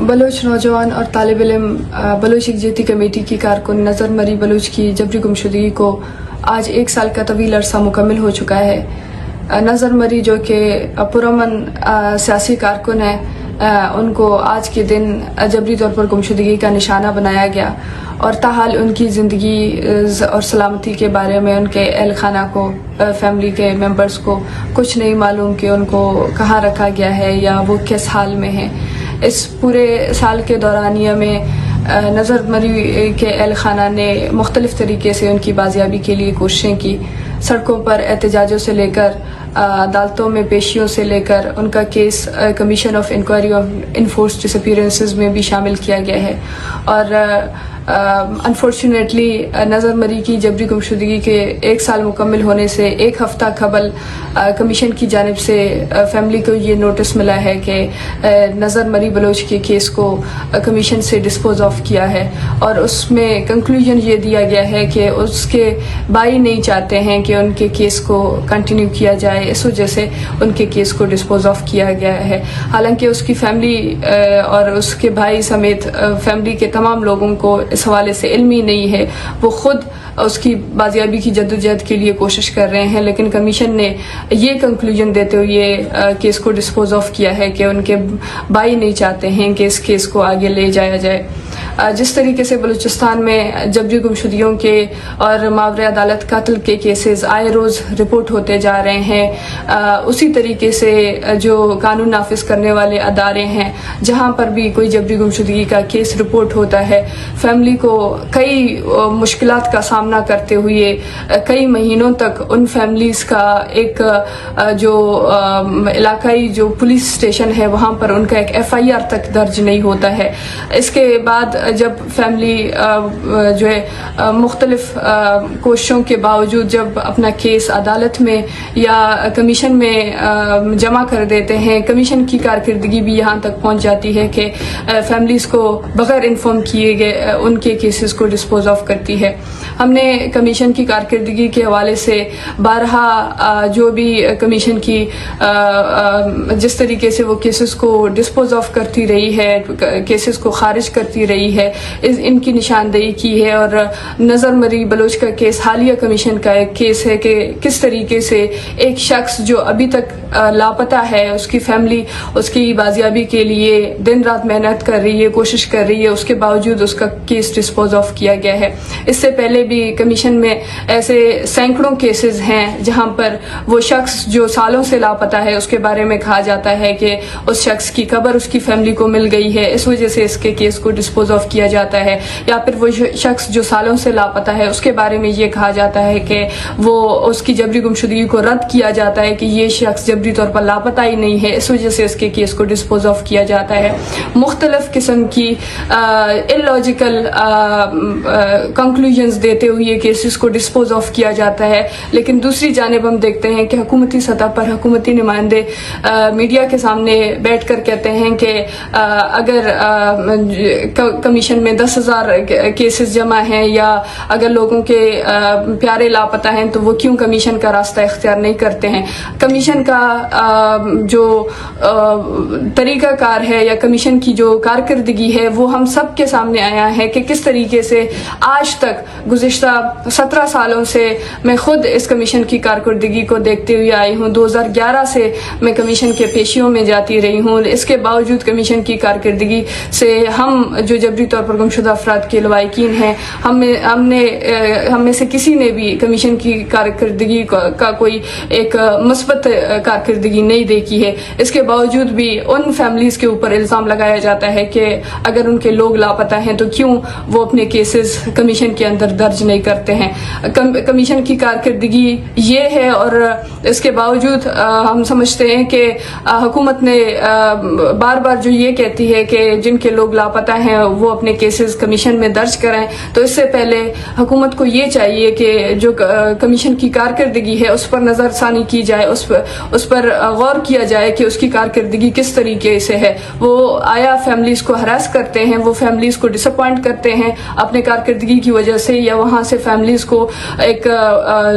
Bloch नौजवान और तालिब इल्म बलोच यकजहती कमेटी की कारकुन नज़र मरी बलोच की जबरी गुमशुदगी को आज 1 साल का तवील अरसा मुकम्मिल हो चुका है। नज़र मरी जो कि पुरअमन सियासी कारकुन है, उनको आज के दिन जबरी तौर पर गुमशुदगी का निशाना बनाया गया और ताहाल उनकी ज़िंदगी और सलामती के बारे में उनके अहल खाना को, फैमिली के मेंबर्स को कुछ नहीं मालूम कि उनको कहाँ रखा गया है या वो किस हाल में है। इस पूरे साल के दौरानिया में नज़र मरी के अहल खाना ने मुख्तलिफ़ तरीके से उनकी बाजियाबी के लिए कोशिशें की। सड़कों पर एहतजाजों से लेकर अदालतों में पेशियों से लेकर उनका case commission of inquiry of enforced disappearances में भी शामिल किया गया है। और अनफॉर्चुनेटली नज़र मरी की जबरी गुमशुदगी के 1 साल मुकम्मिल होने से 1 हफ़्ता कबल कमीशन की जानिब से फैमिली को ये नोटिस मिला है कि नज़र मरी बलोच के केस को कमीशन से डिस्पोज ऑफ किया है और उसमें कंक्लूजन ये दिया गया है कि उसके भाई नहीं चाहते हैं कि उनके केस को कंटिन्यू किया जाए, इस वजह से उनके केस को डिस्पोज ऑफ किया गया है। हालांकि उसकी फैमिली और उसके भाई समेत फैमिली के तमाम लोगों को इस हवाले से इल्म ही नहीं है। वो खुद उसकी बाजियाबी की जद्दोजहद के लिए कोशिश कर रहे हैं, लेकिन कमीशन ने ये कंक्लूजन देते हुए केस को डिस्पोज ऑफ किया है कि उनके भाई नहीं चाहते हैं कि इस केस को आगे ले जाया जाए। जिस तरीके से बलूचिस्तान में जबरी गुमशुदगियों के और मावरे अदालत कत्ल के केसेस आए रोज़ रिपोर्ट होते जा रहे हैं, उसी तरीके से जो कानून नाफिज करने वाले अदारे हैं, जहाँ पर भी कोई जबरी गुमशुदगी का केस रिपोर्ट होता है, फैमिली को कई मुश्किलात का सामना करते हुए कई महीनों तक उन फैमिलीज़ का एक जो इलाकाई जो पुलिस स्टेशन है वहाँ पर उनका एक FIR तक दर्ज नहीं होता है। इसके बाद जब फैमिली जो है मुख्तलिफ कोशिशों के बावजूद जब अपना केस अदालत में या कमीशन में जमा कर देते हैं, कमीशन की कारकर्दगी भी यहाँ तक पहुँच जाती है कि फैमिलीज़ को बग़ैर इन्फॉर्म किए गए उनके केसेस को डिस्पोज ऑफ करती है। हमने कमीशन की कारकर्दगी के हवाले से बारहा जो भी कमीशन की जिस तरीके से वो केसेस को डिस्पोज ऑफ करती रही है, केसेस को खारिज करती रही है, इनकी निशानदेही की है। और नज़र मरी बलोच का केस हालिया कमीशन का एक केस है कि किस तरीके से एक शख्स जो अभी तक लापता है, उसकी फैमिली उसकी बाजियाबी के लिए दिन रात मेहनत कर रही है, कोशिश कर रही है, उसके बावजूद उसका केस डिस्पोज ऑफ किया गया है। इससे पहले भी कमीशन में ऐसे सैकड़ों केसेस हैं जहां पर वो शख्स जो सालों से लापता है उसके बारे में कहा जाता है कि उस शख्स की कब्र उसकी फैमिली को मिल गई है, इस वजह से इसके केस को डिस्पोज ऑफ किया जाता है। या फिर वो शख्स जो सालों से लापता है उसके बारे में ये कहा जाता है कि वो उसकी जबरी गुमशुदगी को रद्द किया जाता है कि ये शख्स जबरी तौर पर लापता ही नहीं है, इस वजह से इसके केस को डिस्पोज ऑफ किया जाता है। मुख्तलिफ किस्म की इलॉजिकल कंक्लूजन्स देते हुए केसेस को डिस्पोज ऑफ किया जाता है। लेकिन दूसरी जानिब हम देखते हैं कि हुकूमती सतह पर हुकूमती नुमाइंदे मीडिया के सामने बैठ कर कहते हैं कि अगर कमीशन में 10,000 केसेस जमा हैं या अगर लोगों के प्यारे लापता हैं तो वो क्यों कमीशन का रास्ता इख्तियार नहीं करते हैं। कमीशन का जो तरीक़ाकार है या कमीशन की जो कारकर्दगी है वो हम सब के सामने आया है कि किस तरीके से आज तक गुज़िश्ता 17 सालों से मैं खुद इस कमीशन की कारकर्दगी को देखते हुए आई हूँ। 2011 से मैं कमीशन के पेशियों में जाती रही हूँ। इसके बावजूद कमीशन की कारकर्दगी से हम जो जबरी तौर पर गुमशुदा अफराद के लवाकिन हैं, हम में से किसी ने भी कमीशन की कारकर्दगी का कोई एक मुस्बत कारकर्दगी नहीं देखी है। इसके बावजूद भी उन फैमिलीज़ के ऊपर इल्ज़ाम लगाया जाता है कि अगर उनके लोग लापता हैं तो क्यों वो अपने केसेस कमीशन के अंदर दर्ज नहीं करते हैं। कमीशन की कारकर्दगी ये है और इसके बावजूद हम समझते हैं कि हुकूमत ने बार बार जो ये कहती है कि जिनके लोग लापता हैं वो अपने केसेस कमीशन में दर्ज कराएं, तो इससे पहले हुकूमत को ये चाहिए कि जो कमीशन की कारकर्दगी है उस पर नज़रसानी की जाए, उस पर गौर किया जाए कि उसकी कारकर्दगी किस तरीके से है। वो आया फैमिलीज़ को हरास करते हैं, वो फैमिलीज़ को डिसअपॉइंट करते हैं अपने कारकर्दगी की वजह से, या وہاں سے فیملیز کو ایک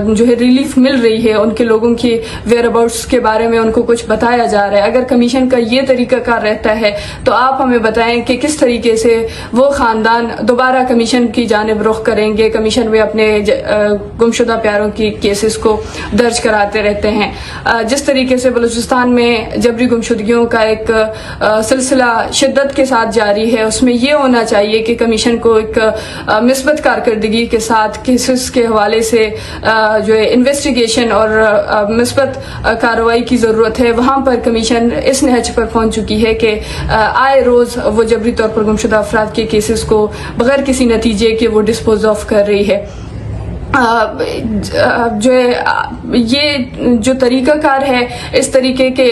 جو ہے ریلیف مل رہی ہے, ان کے لوگوں کی ویئر اباؤٹس کے بارے میں ان کو کچھ بتایا جا رہا ہے. اگر کمیشن کا یہ طریقہ کار رہتا ہے تو آپ ہمیں بتائیں کہ کس طریقے سے وہ خاندان دوبارہ کمیشن کی جانب رخ کریں گے, کمیشن میں اپنے گمشدہ پیاروں کی کیسز کو درج کراتے رہتے ہیں. جس طریقے سے بلوچستان میں جبری گمشدگیوں کا ایک سلسلہ شدت کے ساتھ جاری ہے, اس میں یہ ہونا چاہیے کہ کمیشن کو ایک مثبت کارکردگی کے ساتھ کیسز کے حوالے سے جو ہے انویسٹیگیشن اور مثبت کارروائی کی ضرورت ہے. وہاں پر کمیشن اس نہج پر پہنچ چکی ہے کہ آئے روز وہ جبری طور پر گمشدہ افراد کے کیسز کو بغیر کسی نتیجے کے وہ ڈسپوز آف کر رہی ہے. جو یہ جو طریقہ کار ہے, اس طریقے کے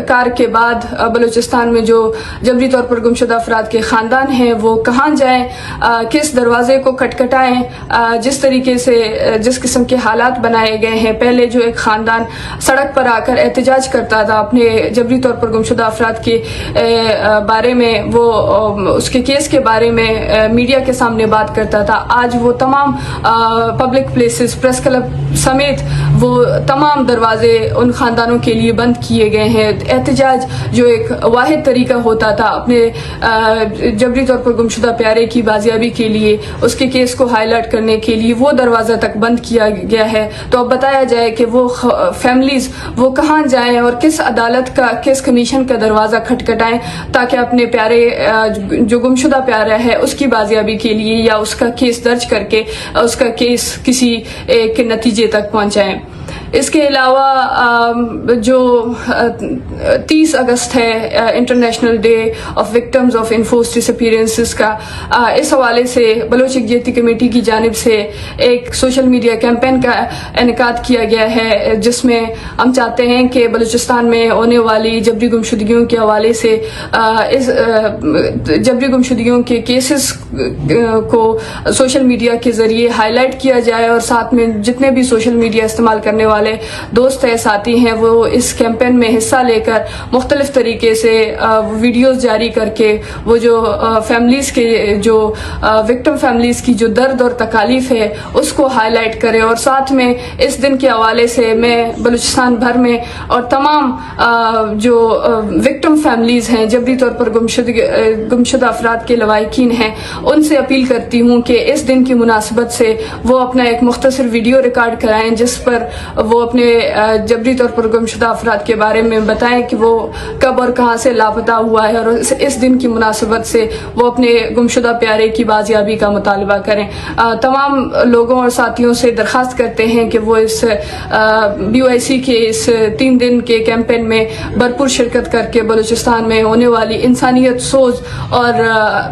کار کے بعد بلوچستان میں جو جبری طور پر گمشدہ افراد کے خاندان ہیں وہ کہاں جائیں, کس دروازے کو کھٹکھٹائیں. جس طریقے سے جس قسم کے حالات بنائے گئے ہیں, پہلے جو ایک خاندان سڑک پر آ کر احتجاج کرتا تھا اپنے جبری طور پر گمشدہ افراد کے بارے میں, وہ اس کے کیس کے بارے میں میڈیا کے سامنے بات کرتا تھا, آج وہ تمام پبلک پلیسز, پریس کلب سمیت وہ تمام دروازے ان خاندانوں کے لیے بند کیے گئے ہیں. احتجاج جو ایک واحد طریقہ ہوتا تھا اپنے جبری طور پر گمشدہ پیارے کی بازیابی کے لیے, اس کے کیس کو ہائی لائٹ کرنے کے لیے, وہ دروازہ تک بند کیا گیا ہے. تو اب بتایا جائے کہ وہ فیملیز وہ کہاں جائیں اور کس عدالت کا, کس کمیشن کا دروازہ کھٹکھٹائیں تاکہ اپنے پیارے جو گمشدہ پیارا ہے اس کی بازیابی کے لیے یا اس کا کیس درج کر کے اس کا کیس کسی ایک نتیجے تک پہنچائیں. اس کے علاوہ جو 30 اگست ہے international day of victims of enforced disappearances کا, اس حوالے سے بلوچ یکجہتی کمیٹی کی جانب سے ایک سوشل میڈیا کیمپین کا انعقاد کیا گیا ہے, جس میں ہم چاہتے ہیں کہ بلوچستان میں ہونے والی جبری گمشدگیوں کے حوالے سے اس جبری گمشدگیوں کے کیسز کو سوشل میڈیا کے ذریعے ہائی لائٹ کیا جائے, اور ساتھ میں جتنے بھی سوشل میڈیا استعمال کرنے والے دوست ہیں, ساتھی ہیں, وہ اس کیمپین میں حصہ لے کر مختلف طریقے سے ویڈیوز جاری کر کے وہ جو فیملیز کے جو وکٹم فیملیز کی جو درد اور تکالیف ہے اس کو ہائی لائٹ کرے. اور ساتھ میں اس دن کے حوالے سے میں بلوچستان بھر میں اور تمام جو وکٹم فیملیز ہیں, جبری طور پر گمشدہ افراد کے لواحقین ہیں, ان سے اپیل کرتی ہوں کہ اس دن کی مناسبت سے وہ اپنا ایک مختصر ویڈیو ریکارڈ کرائیں جس پر وہ اپنے جبری طور پر گمشدہ افراد کے بارے میں بتائیں کہ وہ کب اور کہاں سے لاپتہ ہوا ہے, اور اس دن کی مناسبت سے وہ اپنے گمشدہ پیارے کی بازیابی کا مطالبہ کریں. تمام لوگوں اور ساتھیوں سے درخواست کرتے ہیں کہ وہ اس BOIC کے اس 3 دن کے کیمپین میں بھرپور شرکت کر کے بلوچستان میں ہونے والی انسانیت سوز اور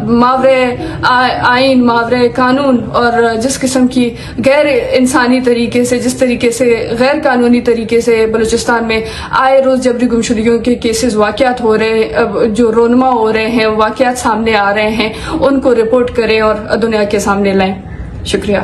ماورے آئین, ماورے قانون اور جس قسم کی غیر انسانی طریقے سے, جس طریقے سے غیر قانونی طریقے سے بلوچستان میں آئے روز جبری گمشدگیوں کے کیسز واقعات ہو رہے, جو رونما ہو رہے ہیں, واقعات سامنے آ رہے ہیں, ان کو رپورٹ کریں اور دنیا کے سامنے لائیں. شکریہ.